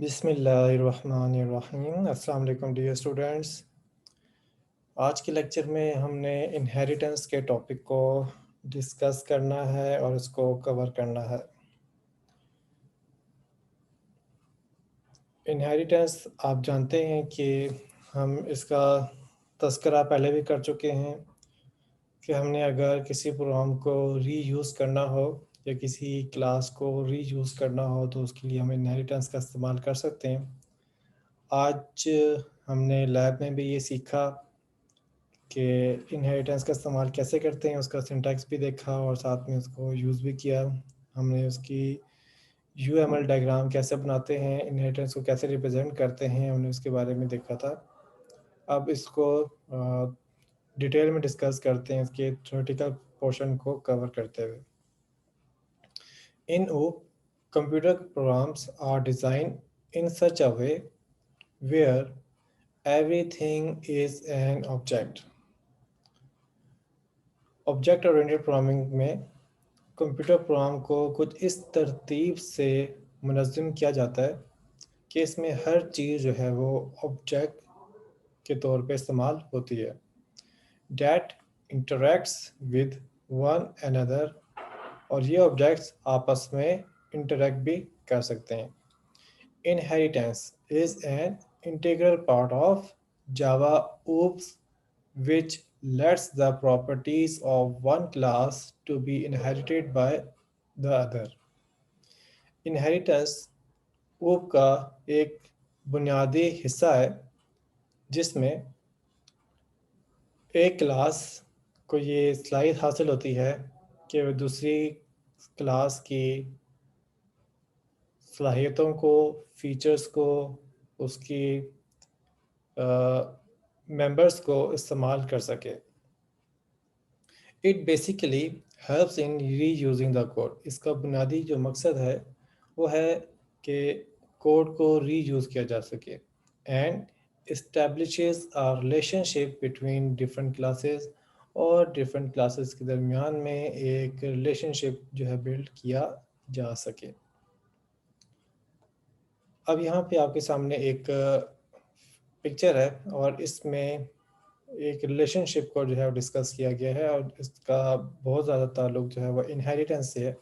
बिस्मिल्लाहिर्रहमानिर्रहीम। अस्सलाम वालेकुम डियर स्टूडेंट्स। आज के लेक्चर में हमने इनहेरिटेंस के टॉपिक को डिस्कस करना है और उसको कवर करना है। इनहेरिटेंस आप जानते हैं कि हम इसका तज़किरा पहले भी कर चुके हैं कि हमने अगर किसी प्रोग्राम को रीयूज़ करना हो या किसी क्लास को रीयूज़ करना हो तो उसके लिए हम इनहेरिटेंस का इस्तेमाल कर सकते हैं। आज हमने लैब में भी ये सीखा कि इनहेरिटेंस का इस्तेमाल कैसे करते हैं, उसका सिंटैक्स भी देखा और साथ में उसको यूज़ भी किया। हमने उसकी यूएमएल डायग्राम कैसे बनाते हैं, इनहेरिटेंस को कैसे रिप्रेजेंट करते हैं, हमने उसके बारे में देखा था। अब इसको डिटेल में डिस्कस करते हैं, इसके थ्योरेटिकल पोर्शन को कवर करते हुए। इन OOP, computer programs are designed in such a way where everything is an object. Object oriented programming में कंप्यूटर प्रोग्राम को कुछ इस तरतीब से मुनज़्ज़म किया जाता है कि इसमें हर चीज़ जो है वो ऑब्जेक्ट के तौर पे इस्तेमाल होती है। That interacts with one another, और ये ऑब्जेक्ट्स आपस में इंटरेक्ट भी कर सकते हैं। Inheritance is an integral part of Java oops which lets the properties of one class to be inherited by the other. Inheritance OOP का एक बुनियादी हिस्सा है जिसमें एक क्लास को ये सलाहियत हासिल होती है कि वह दूसरी क्लास की सलाहियतों को, फीचर्स को, उसकी मेंबर्स को इस्तेमाल कर सके। It basically helps in reusing the code. इसका बुनियादी जो मकसद है वो है कि कोड को रीयूज़ किया जा सके। And establishes a relationship between different classes, और डिफरेंट क्लासेस के दरमियान में एक रिलेशनशिप जो है बिल्ड किया जा सके। अब यहाँ पे आपके सामने एक पिक्चर है और इसमें एक रिलेशनशिप को जो है डिस्कस किया गया है और इसका बहुत ज़्यादा ताल्लुक जो है वो इनहेरिटेंस से है।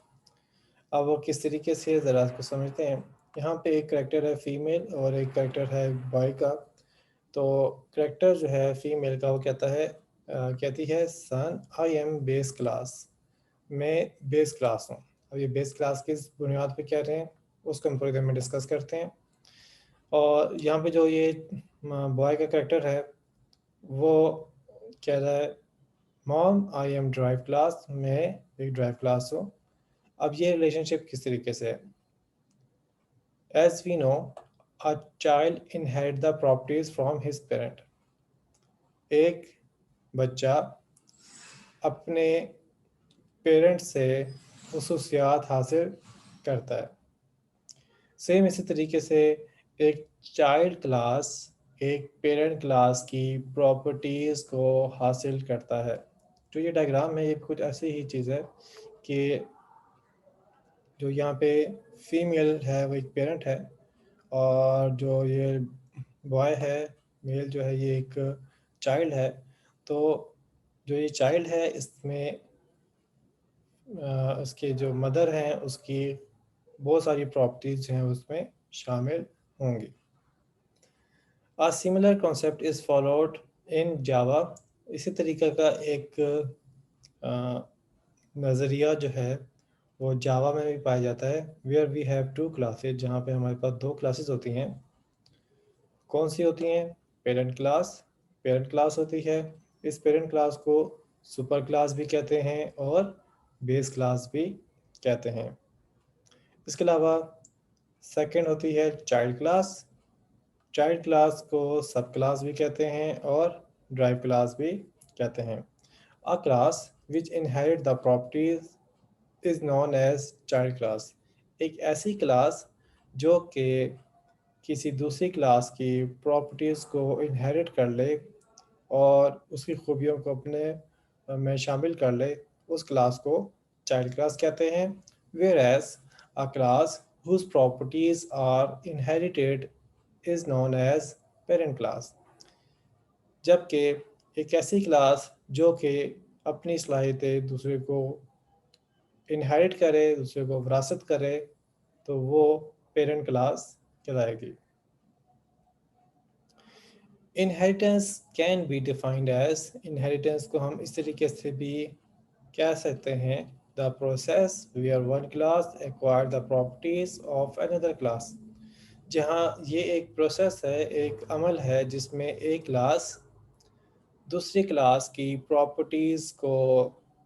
अब वो किस तरीके से ज़रा इसको समझते हैं। यहाँ पे एक करैक्टर है फीमेल और एक करैक्टर है बॉय का। तो करैक्टर जो है फीमेल का वो कहता है कहती है सन आई एम बेस क्लास, मैं बेस क्लास हूँ। अब ये बेस क्लास किस बुनियाद पे कह रहे हैं उसको हम थोड़ी देर में डिस्कस करते हैं। और यहाँ पे जो ये बॉय का करैक्टर है वो कह रहा है mom I am drive class, मैं एक ड्राइव क्लास हूँ। अब ये रिलेशनशिप किस तरीके से है। As we know, a child inherit the properties from his parent. एक बच्चा अपने पेरेंट से खसूसियात हासिल करता है। सेम इसी तरीके से एक चाइल्ड क्लास एक पेरेंट क्लास की प्रॉपर्टीज़ को हासिल करता है। जो ये डायग्राम है ये कुछ ऐसी ही चीज़ है कि जो यहाँ पे फीमेल है वो एक पेरेंट है और जो ये बॉय है मेल जो है ये एक चाइल्ड है। तो जो ये चाइल्ड है इसमें उसके जो मदर हैं उसकी बहुत सारी प्रॉपर्टीज़ हैं उसमें शामिल होंगी। A similar concept is followed in Java। इसी तरीके का एक नज़रिया जो है वो जावा में भी पाया जाता है। Where we have two classes, जहाँ पे हमारे पास दो क्लासेस होती हैं। कौन सी होती हैं? पेरेंट क्लास, पेरेंट क्लास होती है। इस पेरेंट क्लास को सुपर क्लास भी कहते हैं और बेस क्लास भी कहते हैं। इसके अलावा सेकंड होती है चाइल्ड क्लास। चाइल्ड क्लास को सब क्लास भी कहते हैं और ड्राइव क्लास भी कहते हैं। A class which inherit the properties is known as child class. एक ऐसी क्लास जो कि किसी दूसरी क्लास की प्रॉपर्टीज़ को इनहेरिट कर ले और उसकी खूबियों को अपने में शामिल कर ले, उस क्लास को चाइल्ड क्लास कहते हैं। Whereas a class whose properties are inherited is known as parent class. जबकि एक ऐसी क्लास जो कि अपनी सलाहियतें दूसरे को इनहेरिट करे, दूसरे को विरासत करे, तो वो पेरेंट क्लास कहलाएगी। Inheritance can be defined as, inheritance को हम इस तरीके से भी कह सकते हैं, the process where one class acquire the properties of another class. जहाँ ये एक प्रोसेस है, एक अमल है जिसमें एक क्लास दूसरी क्लास की प्रॉपर्टीज़ को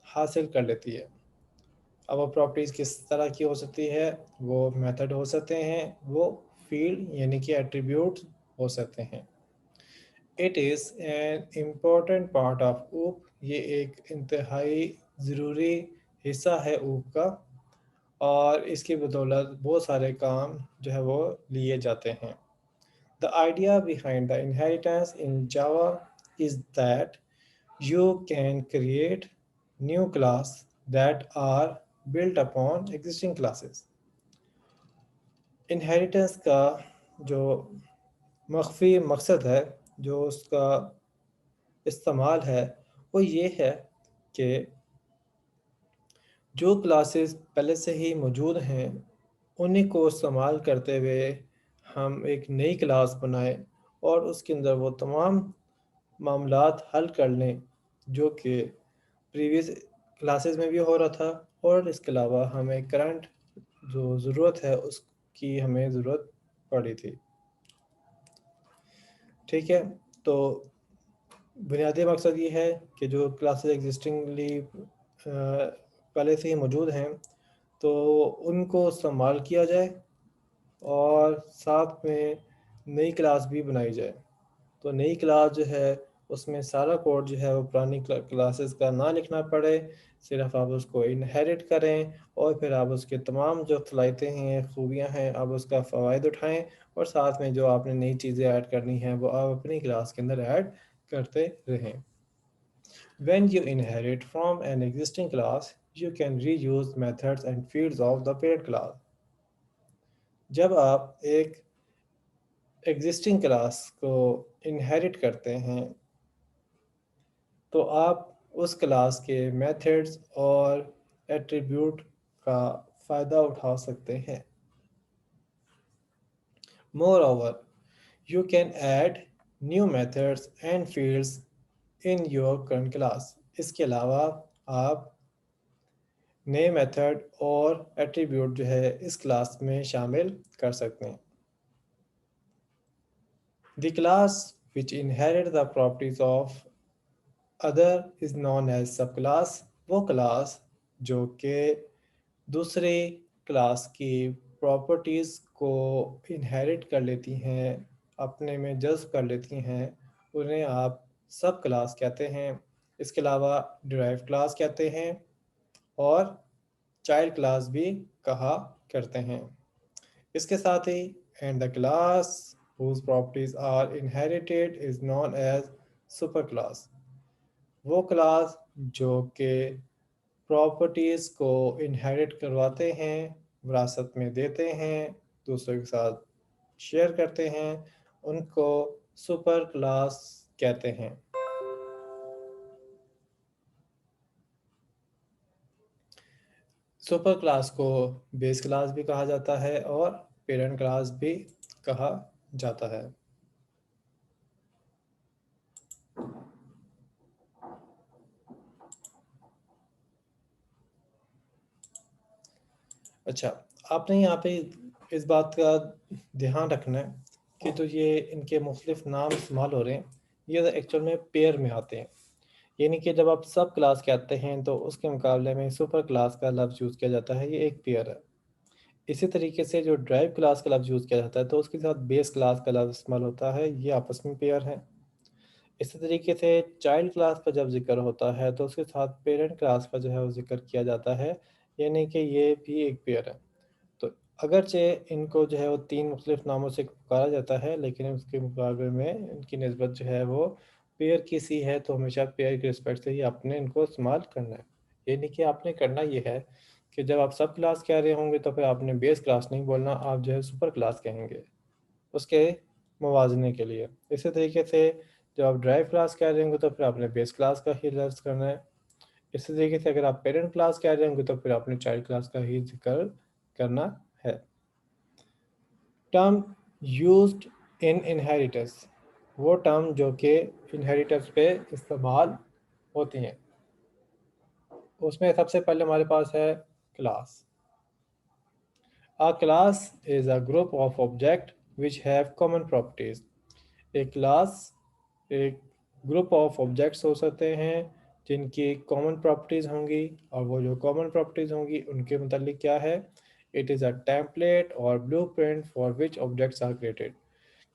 हासिल कर लेती है। अब वो प्रॉपर्टीज़ किस तरह की हो सकती है, वो मेथड हो सकते हैं, वो फील्ड यानी कि एट्रीब्यूट हो सकते हैं। It is an important part of ऊप, ये एक इंतहाई ज़रूरी हिस्सा है ऊप का, और इसकी बदौलत बहुत सारे काम जो है वो लिए जाते हैं। The idea behind the inheritance in Java is that you can create new class that are built upon existing classes. Inheritance का जो मख्फी मकसद है, जो उसका इस्तेमाल है, वो ये है कि जो क्लासेस पहले से ही मौजूद हैं उन्हीं को इस्तेमाल करते हुए हम एक नई क्लास बनाएं और उसके अंदर वो तमाम मामलात हल कर लें जो कि प्रीवियस क्लासेस में भी हो रहा था, और इसके अलावा हमें करंट जो ज़रूरत है उसकी हमें ज़रूरत पड़ी थी। ठीक है, तो बुनियादी मकसद ये है कि जो क्लासेस एग्जिस्टिंगली पहले से ही मौजूद हैं तो उनको इस्तेमाल किया जाए और साथ में नई क्लास भी बनाई जाए। तो नई क्लास जो है उसमें सारा कोड जो है वो पुरानी क्लासेस का ना लिखना पड़े, सिर्फ आप उसको इनहेरिट करें और फिर आप उसके तमाम जो सलाहियतें हैं, खूबियाँ हैं, आप उसका फ़वाइद उठाएं और साथ में जो आपने नई चीज़ें ऐड करनी हैं वो आप अपनी क्लास के अंदर ऐड करते रहें। When you inherit from an existing class, you can reuse methods and fields of the parent class. जब आप एक एग्जिस्टिंग क्लास को इनहेरिट करते हैं तो आप उस क्लास के मेथड्स और एट्रीब्यूट का फ़ायदा उठा सकते हैं। Moreover, you can add new methods and fields in your current class. इसके अलावा आप नए मेथड और एट्रीब्यूट जो है इस क्लास में शामिल कर सकते हैं। The class which inherit the properties of other is known as subclass। वो क्लास जो कि दूसरे क्लास की प्रॉपर्टीज़ को इनहेरिट कर लेती हैं, अपने में जज़्ब कर लेती हैं, उन्हें आप सब क्लास कहते हैं। इसके अलावा डिराइव क्लास कहते हैं और चाइल्ड क्लास भी कहा करते हैं। इसके साथ ही and the class whose properties are inherited is known as super class. वो क्लास जो कि प्रॉपर्टीज़ को इनहेरिट करवाते हैं, विरासत में देते हैं, दूसरों के साथ शेयर करते हैं, उनको सुपर क्लास कहते हैं। सुपर क्लास को बेस क्लास भी कहा जाता है और पेरेंट क्लास भी कहा जाता है। अच्छा, आपने यहाँ पे इस बात का ध्यान रखना है कि जो ये इनके मुख्तलिफ नाम इस्तेमाल हो रहे हैं, ये एक्चुअल में पेयर में आते हैं। यानी कि जब आप सब क्लास कहते हैं तो उसके मुकाबले में सुपर क्लास का लफ्ज़ यूज़ किया जाता है, ये एक पेयर है। इसी तरीके से जो ड्राइव क्लास का लफ्ज़ यूज़ किया जाता है तो उसके साथ बेस क्लास का लफ्ज़ इस्तेमाल होता है, ये आपस में पेयर हैं। इसी तरीके से चाइल्ड क्लास का जब ज़िक्र होता है तो उसके साथ पेरेंट क्लास का जो है वो ज़िक्र किया जाता है, यानी कि ये भी एक पेयर है। तो अगरचे इनको जो है वो 3 मुख्तलिफ नामों से पुकारा जाता है, लेकिन उसके मुकाबले में इनकी निस्बत जो है वो पेयर की सी है, तो हमेशा पेयर के रिस्पेक्ट से ही आपने इनको इस्तेमाल करना है। यानी कि आपने करना ये है कि जब आप सब क्लास कह रहे होंगे तो फिर आपने बेस क्लास नहीं बोलना, आप जो है सुपर क्लास कहेंगे उसके मुवाज़ने के लिए। इसी तरीके से जब आप ड्राइव क्लास कह रहे होंगे तो फिर आपने बेस क्लास का ही लफ्ज़ करना है। इसी तरीके से अगर आप पेरेंट क्लास कह रहे होंगे तो फिर आपने चाइल्ड क्लास का ही ज़िक्र करना है। टर्म यूज्ड इन इनहेरिटेंस, वो टर्म जो कि इनहेरिटेंस पे इस्तेमाल होती हैं। उसमें सबसे पहले हमारे पास है class. A class is a group of objects which have common properties. एक क्लास एक ग्रुप ऑफ ऑब्जेक्ट्स हो सकते हैं जिनकी कॉमन प्रॉपर्टीज़ होंगी, और वो जो कॉमन प्रॉपर्टीज़ होंगी उनके मतलब क्या है, इट इज़ अ टेम्पलेट और blueprint for which objects are created.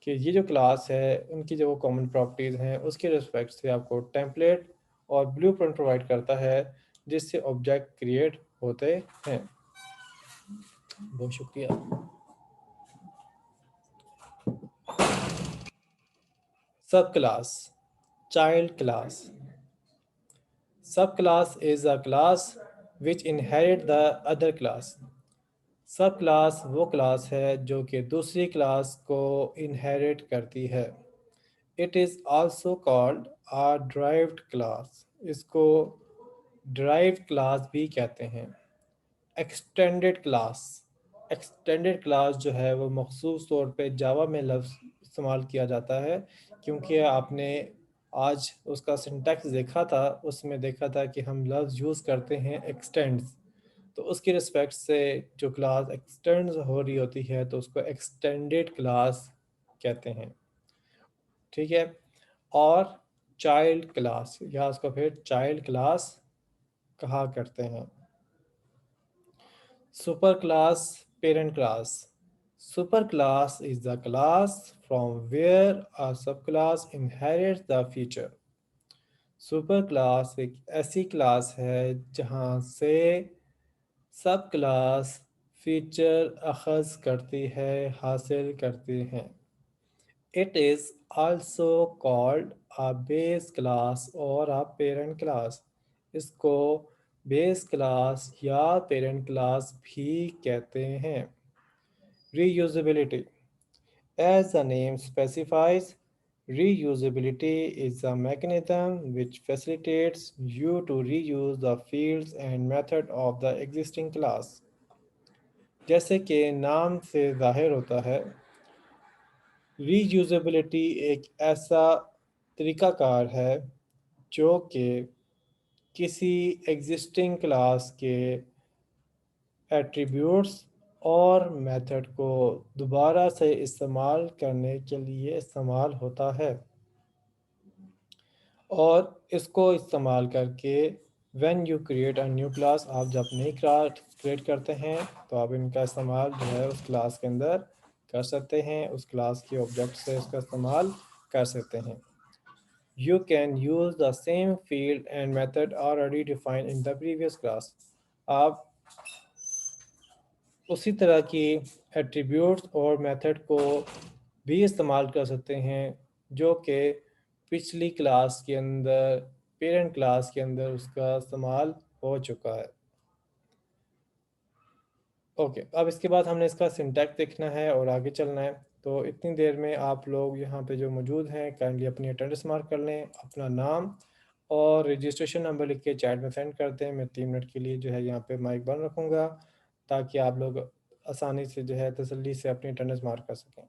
कि ये जो क्लास है उनकी जो कॉमन प्रॉपर्टीज़ हैं उसके रिस्पेक्ट से आपको टेम्पलेट और ब्लूप्रिंट प्रोवाइड करता है जिससे ऑब्जेक्ट क्रिएट होते हैं। बहुत शुक्रिया। सब class, child class. Subclass is a class which inherit the other class. सब क्लास वो क्लास है जो कि दूसरी क्लास को इनहेरिट करती है। It is also called a derived class। इसको derived क्लास भी कहते हैं। एक्सटेंडेड क्लास, एक्सटेंडेड क्लास जो है वो मखसूस तौर पे जावा में लफ्ज़ इस्तेमाल किया जाता है, क्योंकि आपने आज उसका सिंटैक्स देखा था, उसमें देखा था कि हम लफ्ज़ यूज़ करते हैं एक्सटेंड्स। तो उसकी रिस्पेक्ट से जो क्लास एक्सटेंड्स हो रही होती है तो उसको एक्सटेंडेड क्लास कहते हैं। ठीक है। और चाइल्ड क्लास, या उसको फिर चाइल्ड क्लास कहा करते हैं। Superclass, parent class. Superclass is the class from where a subclass inherits the feature. Super class एक ऐसी क्लास है जहाँ से सब क्लास फीचर अखज़ करती है, हासिल करती हैं। It is also called a base class और अ पेरेंट क्लास। इसको बेस क्लास या पेरेंट क्लास भी कहते हैं। Reusability. As the name specifies, reusability is a mechanism which facilitates you to reuse the fields and method of the existing class. जैसे कि नाम से जाहिर होता है, रीयूजेबिलिटी एक ऐसा तरीक़ाकार है जो कि किसी एग्जिस्टिंग क्लास के एट्रीब्यूट्स और मेथड को दोबारा से इस्तेमाल करने के लिए इस्तेमाल होता है, और इसको इस्तेमाल करके when you create a new class, आप जब नई क्लास क्रिएट करते हैं तो आप इनका इस्तेमाल जो है उस क्लास के अंदर कर सकते हैं, उस क्लास के ऑब्जेक्ट से इसका इस्तेमाल कर सकते हैं। You can use the same field and method already defined in the previous class। आप उसी तरह की एट्रीब्यूट्स और मेथड को भी इस्तेमाल कर सकते हैं जो कि पिछली क्लास के अंदर, पेरेंट क्लास के अंदर उसका इस्तेमाल हो चुका है। ओके, अब इसके बाद हमने इसका सिंटैक्स देखना है और आगे चलना है। तो इतनी देर में आप लोग यहाँ पे जो मौजूद हैं काइंडली अपनी अटेंडेंस मार्क कर लें, अपना नाम और रजिस्ट्रेशन नंबर लिख के चैट में सेंड कर दें। मैं 3 मिनट के लिए जो है यहाँ पे माइक बंद रखूँगा ताकि आप लोग आसानी से जो है तसल्ली से अपनी अटेंडेंस मार्क कर सकें।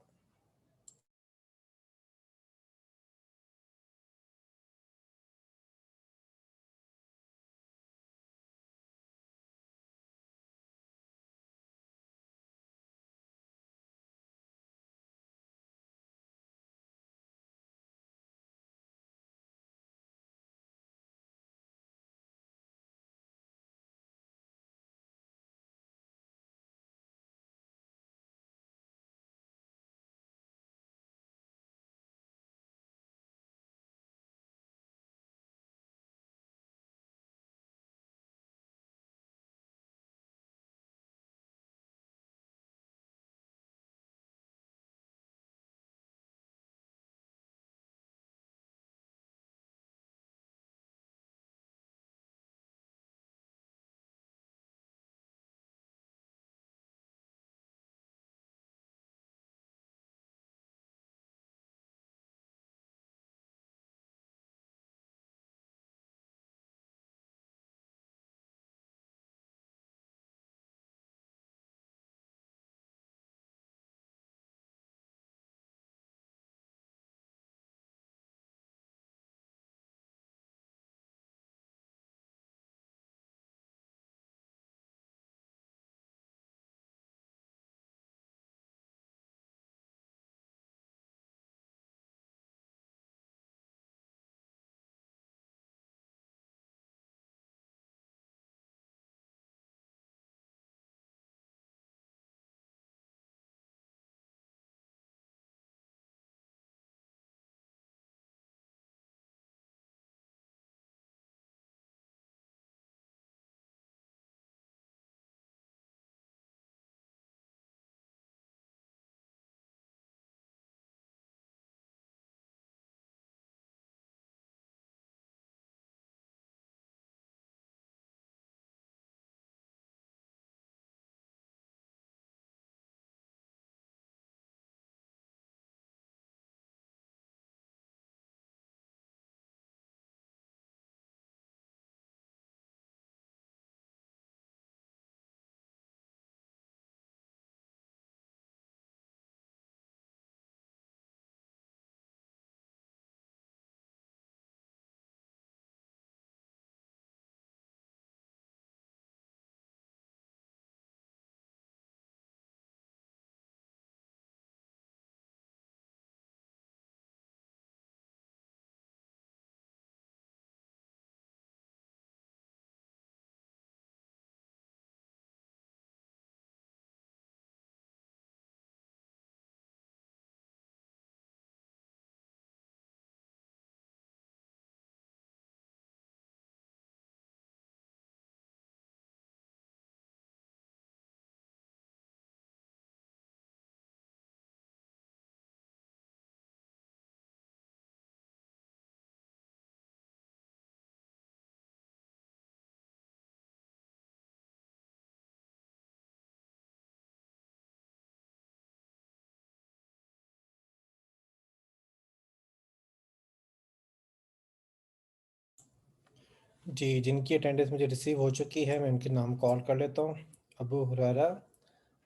जी, जिनकी अटेंडेंस मुझे रिसीव हो चुकी है, मैं उनके नाम कॉल कर लेता हूँ। अबू हुरैरा,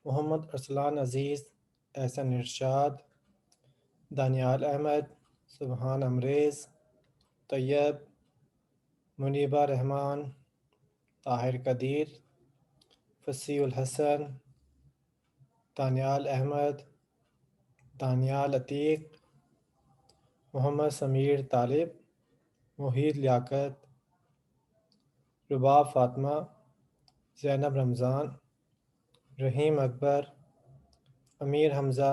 मोहम्मद अरसलान अज़ीज़, एहसन इरशाद, दानियाल अहमद, सुबहान अमरेज़, तैयब, मुनीबा रहमान, ताहिर कदीर, फसीउल हसन, दानियाल अहमद, दानियाल अतीक, मोहम्मद समीर तालिब, मुहीद लियाकत, रुबाब फ़ातिमा, ज़ैनब रमज़ान, रहीम अकबर, अमीर हमज़ा,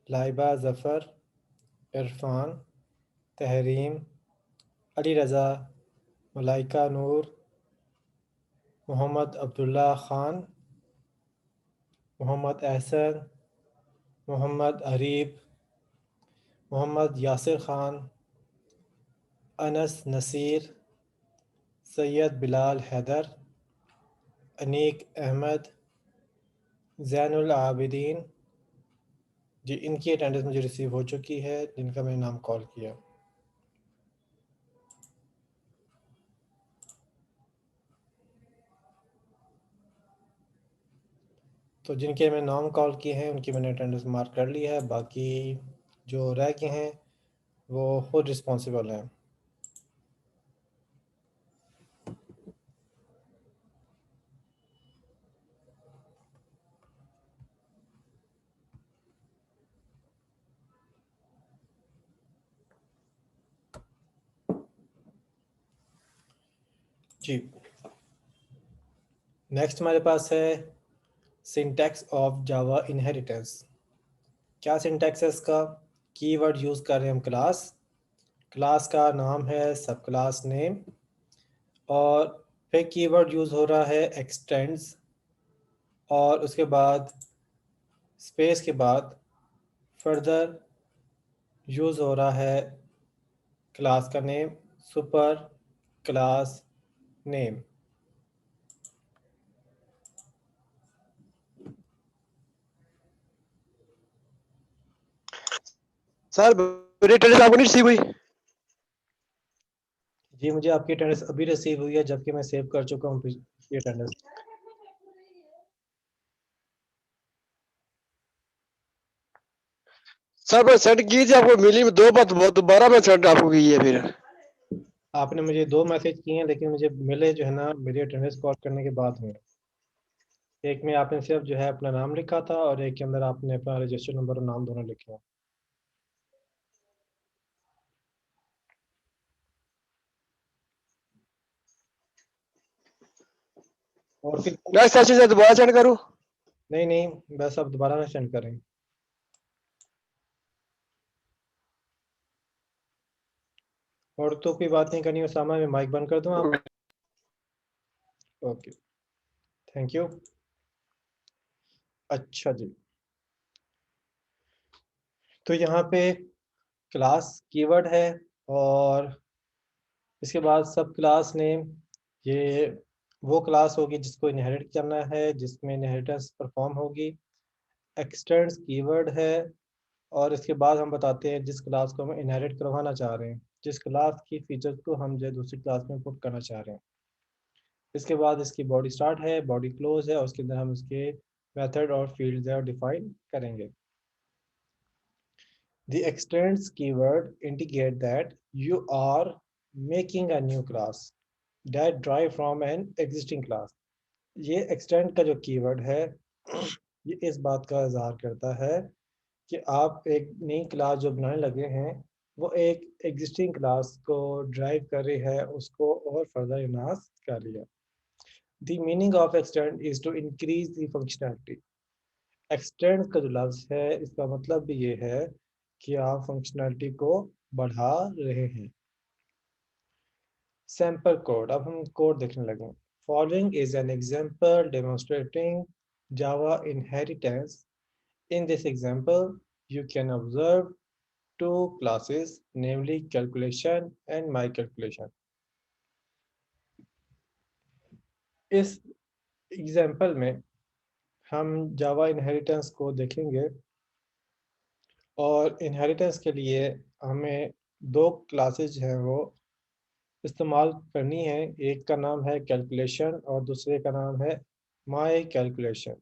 लाइबा ज़फ़र, इरफ़ान, तहरीम, अली रज़ा, मलाइका नूर, मोहम्मद अब्दुल्ला ख़ान, मोहम्मद एहसन, मोहम्मद अरीब, मोहम्मद यासिर ख़ान, अनस नसीर, सैयद बिलाल हैदर, अनीक अहमद, ज़ैनुल आबिदीन। जी, इनकी अटेंडेंस मुझे रिसीव हो चुकी है, जिनका मैंने नाम कॉल किया। तो जिनके मैंने नाम कॉल किए हैं उनकी मैंने अटेंडेंस मार्क कर ली है, बाकी जो रह गए हैं वो खुद रिस्पॉन्सिबल हैं। जी, नेक्स्ट हमारे पास है सिंटैक्स ऑफ जावा इनहेरिटेंस। क्या सिंटैक्स है इसका? कीवर्ड यूज़ कर रहे हैं हम क्लास, क्लास का नाम है सब क्लास नेम, और फिर कीवर्ड यूज़ हो रहा है एक्सटेंड्स, और उसके बाद स्पेस के बाद फर्दर यूज़ हो रहा है क्लास का name, super class name. Sir मेरी अटेंडेंस आपको नहीं रिसीव हुई? जी, मुझे आपकी अटेंडेंस अभी रिसीव हुई है, जबकि मैं सेव कर चुका हूँ पिछली अटेंडेंस। सर मैं सेंड की थी, आपको मिली दो बार, दोबारा मैं सेंड आपको की है फिर। आपने मुझे 2 मैसेज किए हैं, लेकिन मुझे मिले जो है ना मेरी अटेंडेंस कॉल करने के बाद हुए। एक में आपने सिर्फ जो है अपना नाम लिखा था, और एक के अंदर आपने अपना रजिस्टर नंबर और नाम दोनों लिखे हैं। और फिर नेक्स्ट सेशन से दोबारा सेंड करूँ? नहीं नहीं, बस आप दोबारा ना सेंड करें। और तो कोई बात नहीं करनी उसामा, मैं माइक बंद कर दूं आप? Okay, thank you. अच्छा जी, तो यहाँ पे क्लास कीवर्ड है, और इसके बाद सब क्लास नेम, ये वो क्लास होगी जिसको इनहेरिट करना है, जिसमें इनहेरिटेंस परफॉर्म होगी। एक्सटेंड्स कीवर्ड है, और इसके बाद हम बताते हैं जिस क्लास को हम इनहेरिट करवाना चाह रहे हैं, जिस क्लास की फीचर्स को हम जो है दूसरी क्लास में पुट करना चाह रहे हैं। इसके बाद इसकी बॉडी स्टार्ट है, बॉडी क्लोज है, और उसके अंदर हम इसके मेथड और फील्ड्स है डिफाइन करेंगे। The extends keyword indicate that you are making a new class that derive from an existing class. ये extend का जो कीवर्ड है ये इस बात का इजहार करता है कि आप एक नई क्लास जो बनाने लगे हैं वो एक एग्जिस्टिंग क्लास को ड्राइव कर रही है, उसको और फर्दर इनहांस कर रही है। The meaning of extend is to increase the functionality. Extend का जो लफ्ज़ है इसका मतलब भी ये है कि आप फंक्शनैलिटी को बढ़ा रहे हैं। सैम्पल कोड, अब हम कोड देखने लगे। Following is an example demonstrating Java inheritance. In this example you can observe two classes, namely calculation and my calculation. इस एग्जांपल में हम जावा इनहेरिटेंस को देखेंगे, और इनहेरिटेंस के लिए हमें दो क्लासेज हैं वो इस्तेमाल करनी है। एक का नाम है कैलकुलेशन और दूसरे का नाम है my calculation.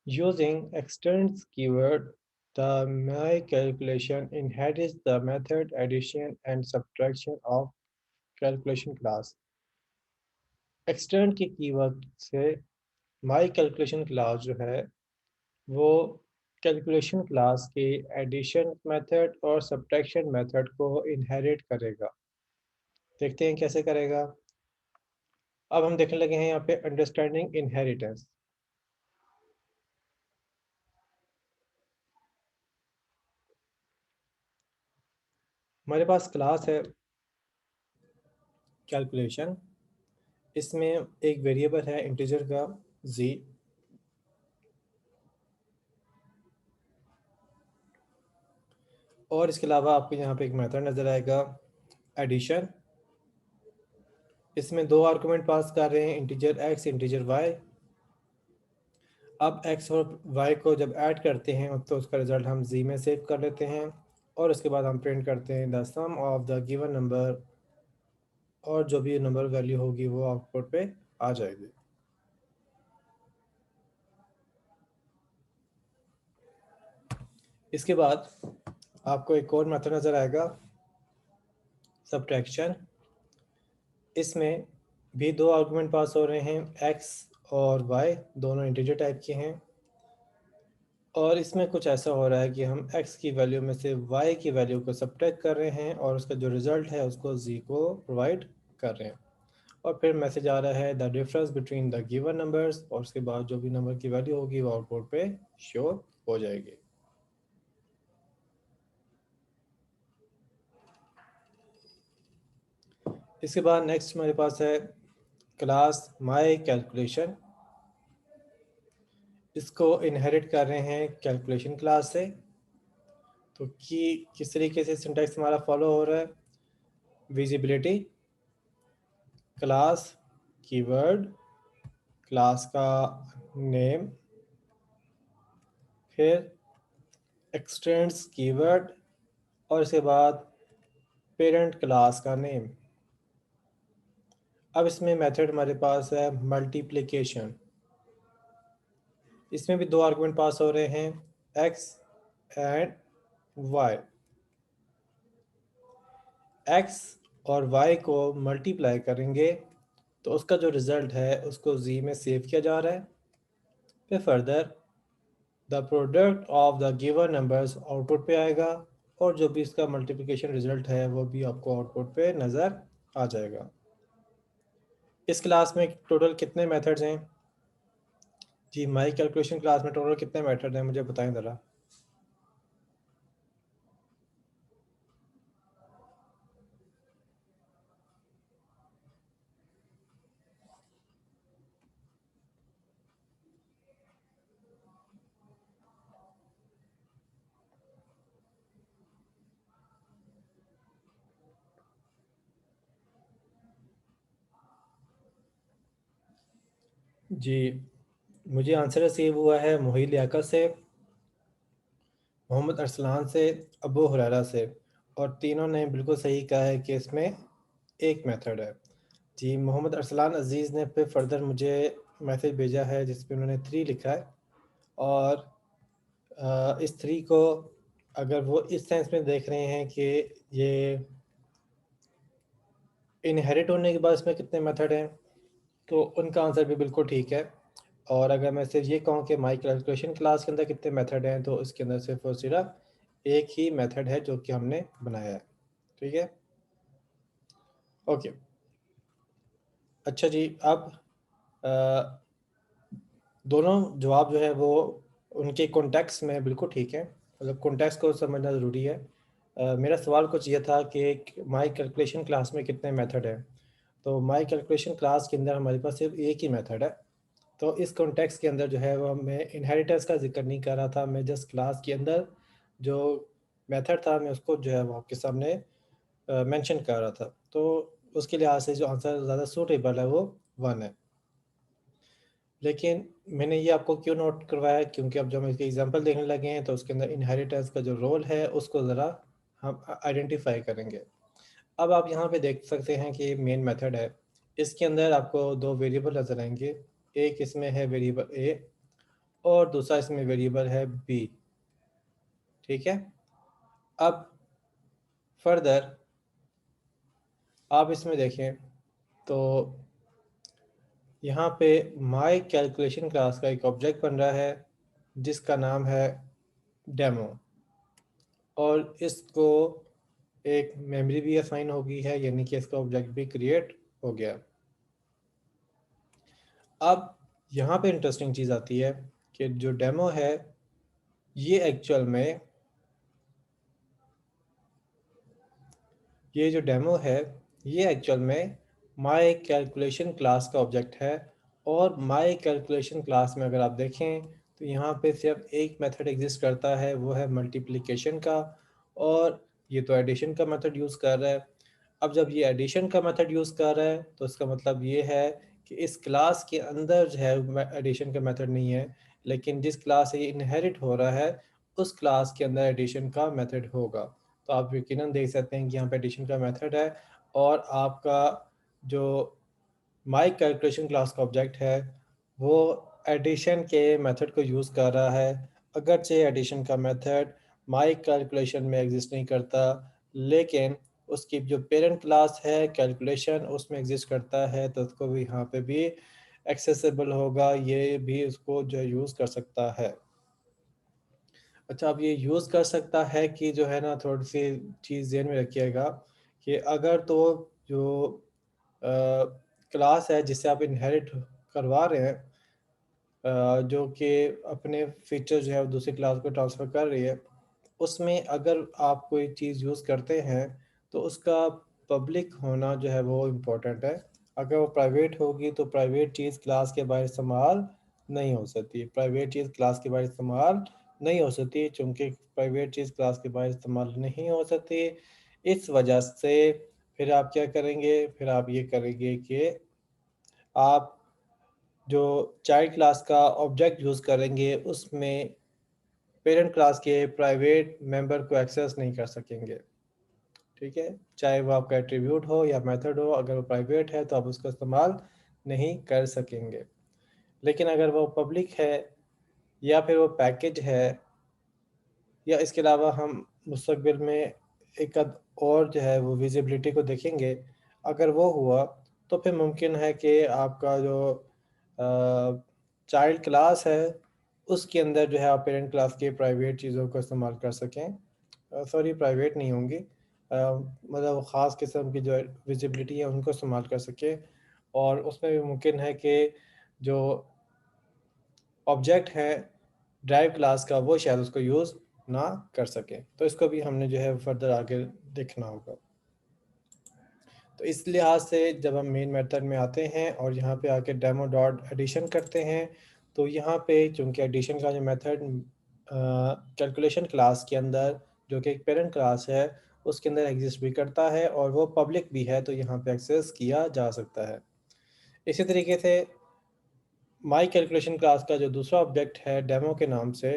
Using extends keyword, the my calculation inherits the method addition and subtraction of calculation class. Extend के कीवर्ड से माई कैलकुलेशन क्लास जो है वो कैलकुलेशन क्लास के एडिशन मेथड और सब्ट्रैक्शन मेथड को इनहेरिट करेगा। देखते हैं कैसे करेगा। अब हम देखने लगे हैं यहाँ पे अंडरस्टैंडिंग इनहेरिटेंस। हमारे पास क्लास है कैलकुलेशन, इसमें एक वेरिएबल है इंटीजर का z, और इसके अलावा आपको यहाँ पे एक मेथड नज़र आएगा एडिशन। इसमें दो आर्गुमेंट पास कर रहे हैं, इंटीजर x इंटीजर y। अब x और y को जब ऐड करते हैं तो उसका रिजल्ट हम z में सेव कर लेते हैं और उसके बाद हम प्रिंट करते हैं the sum of the given number, और जो भी नंबर वैल्यू होगी वो आउटपुट पे आ जाएगी। इसके बाद आपको एक और मेथड नज़र आएगा सब्ट्रैक्शन। इसमें भी दो आर्गुमेंट पास हो रहे हैं, x और y दोनों इंटीजर टाइप के हैं, और इसमें कुछ ऐसा हो रहा है कि हम x की वैल्यू में से y की वैल्यू को सब्ट्रैक्ट कर रहे हैं और उसका जो रिज़ल्ट है उसको z को प्रोवाइड कर रहे हैं। और फिर मैसेज आ रहा है the difference between the given numbers, और उसके बाद जो भी नंबर की वैल्यू होगी वो आउटपुट पे शो हो जाएगी। इसके बाद नेक्स्ट हमारे पास है क्लास माई कैलकुलेशन। इसको इनहेरिट कर रहे हैं कैलकुलेशन क्लास से। तो किस तरीके से सिंटैक्स हमारा फॉलो हो रहा है। विजिबिलिटी, क्लास, कीवर्ड, क्लास का नेम, फिर एक्सटेंड्स कीवर्ड, और इसके बाद पेरेंट क्लास का नेम। अब इसमें मेथड हमारे पास है मल्टीप्लिकेशन। इसमें भी दो आर्गुमेंट पास हो रहे हैं, x एंड y। x और y को मल्टीप्लाई करेंगे तो उसका जो रिज़ल्ट है उसको z में सेव किया जा रहा है। फिर further the product of the given numbers output पे आएगा, और जो भी इसका मल्टीप्लिकेशन रिजल्ट है वो भी आपको आउटपुट पे नज़र आ जाएगा। इस क्लास में टोटल कितने मेथड्स हैं जी? माई कैलकुलेशन क्लास में टोटल कितने मेथड हैं, मुझे बताएं ज़रा। जी, मुझे आंसर रिसीव हुआ है मोहित लियाकत से, मोहम्मद अरसलान से, अबू हुरैरा से, और तीनों ने बिल्कुल सही कहा है कि इसमें एक मेथड है। जी, मोहम्मद अरसलान अजीज़ ने फिर फर्दर मुझे मैसेज भेजा है जिसमें उन्होंने 3 लिखा है, और इस 3 को अगर वो इस सेंस में देख रहे हैं कि ये इनहेरिट होने के बाद इसमें कितने मेथड हैं, तो उनका आंसर भी बिल्कुल ठीक है। और अगर मैं सिर्फ ये कहूँ कि माई कैलकुलेशन क्लास के अंदर कितने मेथड हैं, तो इसके अंदर सिर्फ और सिर्फ एक ही मेथड है जो कि हमने बनाया है। ठीक है, ओके। अच्छा जी, अब अ, दोनों जवाब जो है वो उनके कॉन्टेक्स्ट में बिल्कुल ठीक है, मतलब कॉन्टेक्स्ट को समझना ज़रूरी है। मेरा सवाल कुछ ये था कि माई कैलकुलेशन क्लास में कितने मेथड हैं, तो माई कैलकुलेशन क्लास के अंदर हमारे पास सिर्फ एक ही मेथड है। तो इस कॉन्टेक्स्ट के अंदर जो है वो मैं इनहेरिटेंस का जिक्र नहीं कर रहा था, मैं जस्ट क्लास के अंदर जो मेथड था मैं उसको जो है वो आपके सामने मेंशन कर रहा था। तो उसके लिहाज से जो आंसर ज़्यादा सूटेबल है वो 1 है। लेकिन मैंने ये आपको क्यों नोट करवाया, क्योंकि अब जब हम इसके एग्जांपल देखने लगे हैं तो उसके अंदर इनहेरिटेंस का जो रोल है उसको ज़रा हम आइडेंटिफाई करेंगे। अब आप यहाँ पे देख सकते हैं कि मेन मेथड है, इसके अंदर आपको दो वेरिएबल नजर आएंगे, एक इसमें है वेरिएबल ए और दूसरा इसमें वेरिएबल है बी। ठीक है, अब फर्दर आप इसमें देखें तो यहाँ पे माई कैलकुलेशन क्लास का एक ऑब्जेक्ट बन रहा है जिसका नाम है डेमो, और इसको एक मेमोरी भी असाइन हो गई है, यानी कि इसका ऑब्जेक्ट भी क्रिएट हो गया। अब यहाँ पे इंटरेस्टिंग चीज़ आती है कि जो डेमो है ये एक्चुअल में, ये जो डेमो है ये एक्चुअल में माई कैलकुलेशन क्लास का ऑब्जेक्ट है। और माई कैलकुलेशन क्लास में अगर आप देखें तो यहाँ पे सिर्फ एक मेथड एग्जिस्ट करता है, वो है मल्टीप्लिकेशन का, और ये तो एडिशन का मेथड यूज़ कर रहा है। अब जब ये एडिशन का मेथड यूज़ कर रहा है तो इसका मतलब ये है कि इस क्लास के अंदर जो है एडिशन का मेथड नहीं है, लेकिन जिस क्लास से ये इनहेरिट हो रहा है उस क्लास के अंदर एडिशन का मेथड होगा। तो आप यकीनन देख सकते हैं कि यहाँ पे एडिशन का मेथड है, और आपका जो माई कैलकुलेशन क्लास का ऑब्जेक्ट है वो एडिशन के मेथड को यूज़ कर रहा है। अगरचे एडिशन का मेथड माई कैलकुलेशन में एग्जिस्ट नहीं करता, लेकिन उसकी जो पेरेंट क्लास है कैलकुलेशन उसमें एग्जिस्ट करता है, तो उसको भी यहाँ पे भी एक्सेसिबल होगा, ये भी उसको जो यूज़ कर सकता है। अच्छा, अब ये यूज़ कर सकता है कि जो है ना, थोड़ी सी चीज़ ध्यान में रखिएगा कि अगर तो जो क्लास है जिसे आप इनहेरिट करवा रहे हैं, जो कि अपने फीचर जो है वो दूसरी क्लास को ट्रांसफ़र कर रही है, उसमें अगर आप कोई चीज़ यूज़ करते हैं तो उसका पब्लिक होना जो है वो इम्पोर्टेंट है। अगर वो प्राइवेट होगी तो प्राइवेट चीज़ क्लास के बाहर इस्तेमाल नहीं हो सकती, प्राइवेट चीज़ क्लास के बाहर इस्तेमाल नहीं हो सकती, चूँकि प्राइवेट चीज़ क्लास के बाहर इस्तेमाल नहीं हो सकती। इस वजह से फिर आप क्या करेंगे, फिर आप ये करेंगे कि आप जो चाइल्ड क्लास का ऑब्जेक्ट यूज़ करेंगे उसमें पेरेंट क्लास के प्राइवेट मेंबर को एक्सेस नहीं कर सकेंगे। ठीक है, चाहे वो आपका एट्रीब्यूट हो या मेथड हो, अगर वो प्राइवेट है तो आप उसका इस्तेमाल नहीं कर सकेंगे। लेकिन अगर वो पब्लिक है या फिर वो पैकेज है, या इसके अलावा हम मुस्तकबिल में एक आध और जो है वो विजिबिलिटी को देखेंगे, अगर वो हुआ तो फिर मुमकिन है कि आपका जो चाइल्ड क्लास है उसके अंदर जो है आप पेरेंट क्लास के प्राइवेट चीज़ों को इस्तेमाल कर सकें। सॉरी, प्राइवेट नहीं होंगी, मतलब ख़ास किस्म की जो विजिबिलिटी है उनको इस्तेमाल कर सकें, और उसमें भी मुमकिन है कि जो ऑब्जेक्ट है ड्राइव क्लास का वो शायद उसको यूज़ ना कर सके। तो इसको भी हमने जो है फर्दर आगे देखना होगा। तो इस लिहाज से जब हम मेन मेथड में आते हैं और यहाँ पे आके डेमो डॉट एडिशन करते हैं, तो यहाँ पे चूँकि एडिशन का जो मेथड कैलकुलेशन क्लास के अंदर, जो कि एक पेरेंट क्लास है, उसके अंदर एग्जिस्ट भी करता है और वो पब्लिक भी है, तो यहाँ पे एक्सेस किया जा सकता है। इसी तरीके से माई कैलकुलेशन क्लास का जो दूसरा ऑब्जेक्ट है डेमो के नाम से,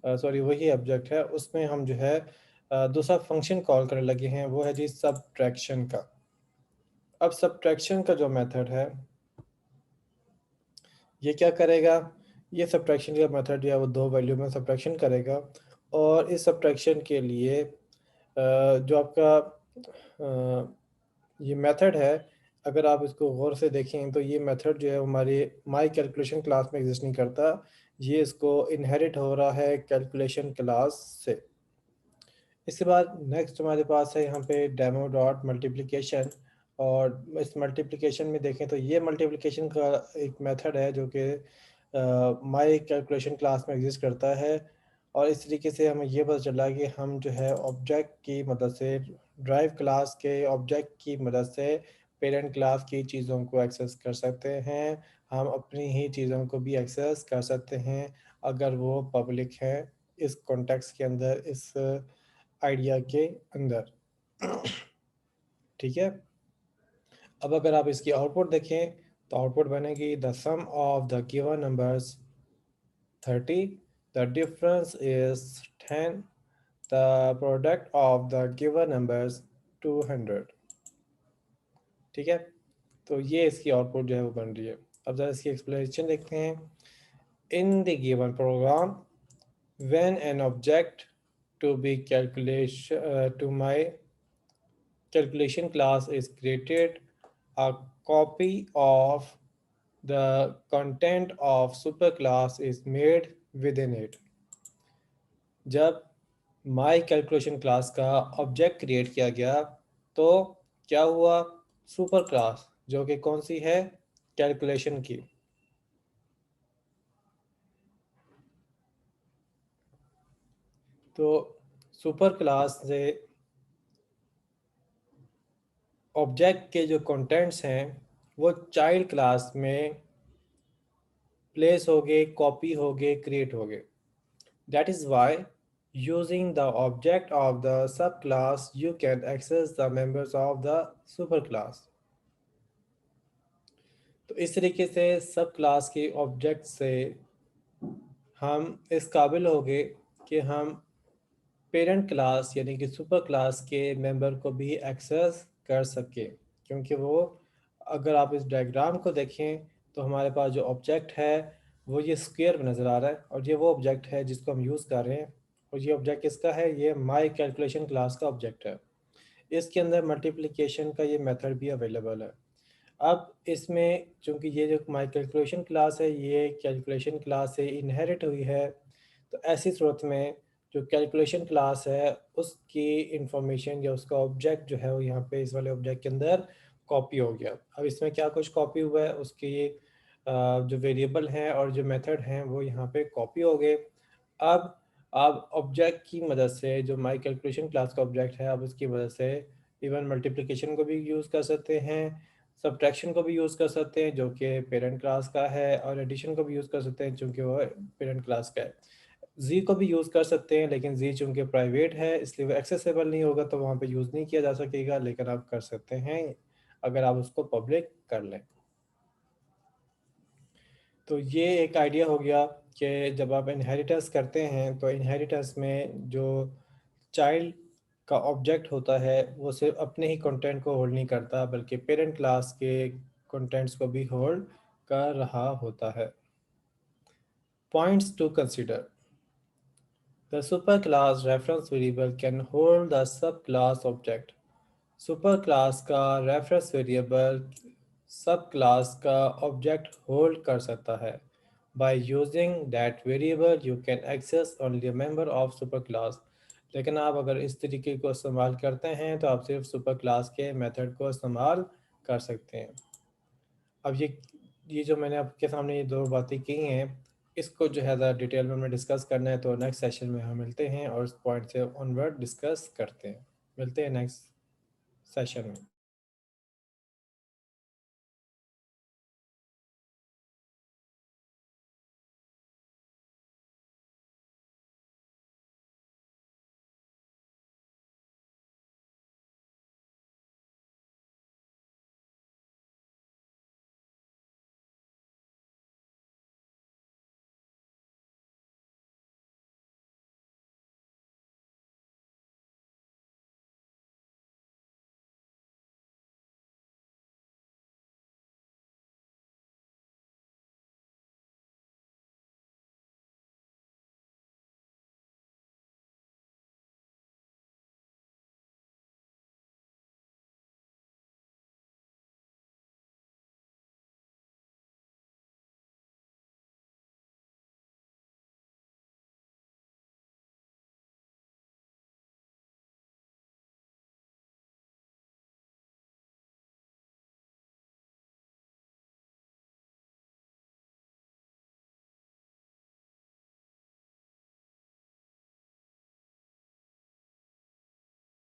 सॉरी वही ऑब्जेक्ट है, उसमें हम जो है दूसरा फंक्शन कॉल करने लगे हैं, वो है जी सब्ट्रैक्शन का। अब सब्ट्रैक्शन का जो मेथड है ये क्या करेगा, ये सब्ट्रैक्शन का मेथड जो है वो दो वैल्यू में सब्ट्रैक्शन करेगा, और इस सब्ट्रैक्शन के लिए जो आपका ये मेथड है, अगर आप इसको गौर से देखें तो ये मेथड जो है हमारे माई कैलकुलेशन क्लास में एग्जिस्ट नहीं करता, ये इसको इनहेरिट हो रहा है कैलकुलेशन क्लास से। इसके बाद नेक्स्ट हमारे पास है यहाँ पे डेमो डॉट मल्टीप्लिकेशन, और इस मल्टीप्लिकेशन में देखें तो ये मल्टीप्लिकेशन का एक मेथड है जो कि माई कैलकुलेशन क्लास में एग्जिस्ट करता है, और इस तरीके से हमें ये पता चला कि हम जो है ऑब्जेक्ट की मदद से, ड्राइव क्लास के ऑब्जेक्ट की मदद से पेरेंट क्लास की चीज़ों को एक्सेस कर सकते हैं। हम अपनी ही चीज़ों को भी एक्सेस कर सकते हैं अगर वो पब्लिक है, इस कॉन्टेक्स्ट के अंदर, इस आइडिया के अंदर। ठीक है, अब अगर आप इसकी आउटपुट देखें तो आउटपुट बनेगी the sum of the given numbers 30, the difference is 10, the product of the given numbers 200। ठीक है, तो ये इसकी आउटपुट जो है वो बन रही है। अब ज़रा इसकी एक्सप्लेनेशन देखते हैं। In the given program when an object to be calculation to my calculation class is created, a copy of the content of superclass is made within it. जब my calculation class का object create किया गया तो क्या हुआ, super class जो कि कौन सी है, कैलकुलेशन की, तो सुपर क्लास से ऑब्जेक्ट के जो कंटेंट्स हैं वो चाइल्ड क्लास में प्लेस हो गए, कॉपी हो गए, क्रिएट हो गए। That is why using the object of the sub class you can access the members of the super class. तो इस तरीके से सब क्लास के ऑब्जेक्ट से हम इस काबिल हो गए कि हम पेरेंट क्लास यानी कि सुपर क्लास के मेंबर को भी एक्सेस कर सके, क्योंकि वो, अगर आप इस डायग्राम को देखें तो हमारे पास जो ऑब्जेक्ट है वो ये स्क्वायर में नज़र आ रहा है, और ये वो ऑब्जेक्ट है जिसको हम यूज़ कर रहे हैं। और ये ऑब्जेक्ट किसका है, ये माई कैलकुलेशन क्लास का ऑब्जेक्ट है। इसके अंदर मल्टीप्लिकेशन का ये मेथड भी अवेलेबल है। अब इसमें चूंकि ये जो माई कैलकुलेशन क्लास है ये कैलकुलेशन क्लास से इनहेरिट हुई है, तो ऐसी सूरत में जो कैलकुलेशन क्लास है उसकी इंफॉर्मेशन या उसका ऑब्जेक्ट जो है वो यहाँ पे इस वाले ऑब्जेक्ट के अंदर कॉपी हो गया। अब इसमें क्या कुछ कॉपी हुआ है, उसके जो वेरिएबल हैं और जो मेथड हैं वो यहाँ पे कॉपी हो गए। अब आप ऑब्जेक्ट की मदद से, जो माई कैलकुलेशन क्लास का ऑब्जेक्ट है, आप उसकी मदद से इवन मल्टीप्लिकेशन को भी यूज़ कर सकते हैं, सब्ट्रैक्शन को भी यूज़ कर सकते हैं जो कि पेरेंट क्लास का है, और एडिशन को भी यूज़ कर सकते हैं चूँकि वो पेरेंट क्लास का है। जी को भी यूज़ कर सकते हैं, लेकिन जी चूँकि प्राइवेट है इसलिए वो एक्सेसिबल नहीं होगा, तो वहाँ पे यूज़ नहीं किया जा सकेगा, लेकिन आप कर सकते हैं अगर आप उसको पब्लिक कर लें। तो ये एक आइडिया हो गया कि जब आप इनहेरिटेंस करते हैं तो इनहेरिटेंस में जो चाइल्ड का ऑब्जेक्ट होता है वो सिर्फ अपने ही कंटेंट को होल्ड नहीं करता, बल्कि पेरेंट क्लास के कंटेंट्स को भी होल्ड कर रहा होता है। Points to consider: the superclass reference variable can hold the subclass object. Super class का रेफरेंस वेरिएबल सब क्लास का ऑब्जेक्ट होल्ड कर सकता है। By using that variable you can access only a member of super class. लेकिन आप अगर इस तरीके को इस्तेमाल करते हैं तो आप सिर्फ सुपर क्लास के मेथड को इस्तेमाल कर सकते हैं। अब ये जो मैंने आपके सामने ये दो बातें की हैं, इसको जो है ज़्यादा डिटेल में हमें डिस्कस करना है, तो नेक्स्ट सेशन में हम मिलते हैं और इस पॉइंट से ऑनवर्ड डिस्कस करते हैं। मिलते हैं नेक्स्ट सेशन में।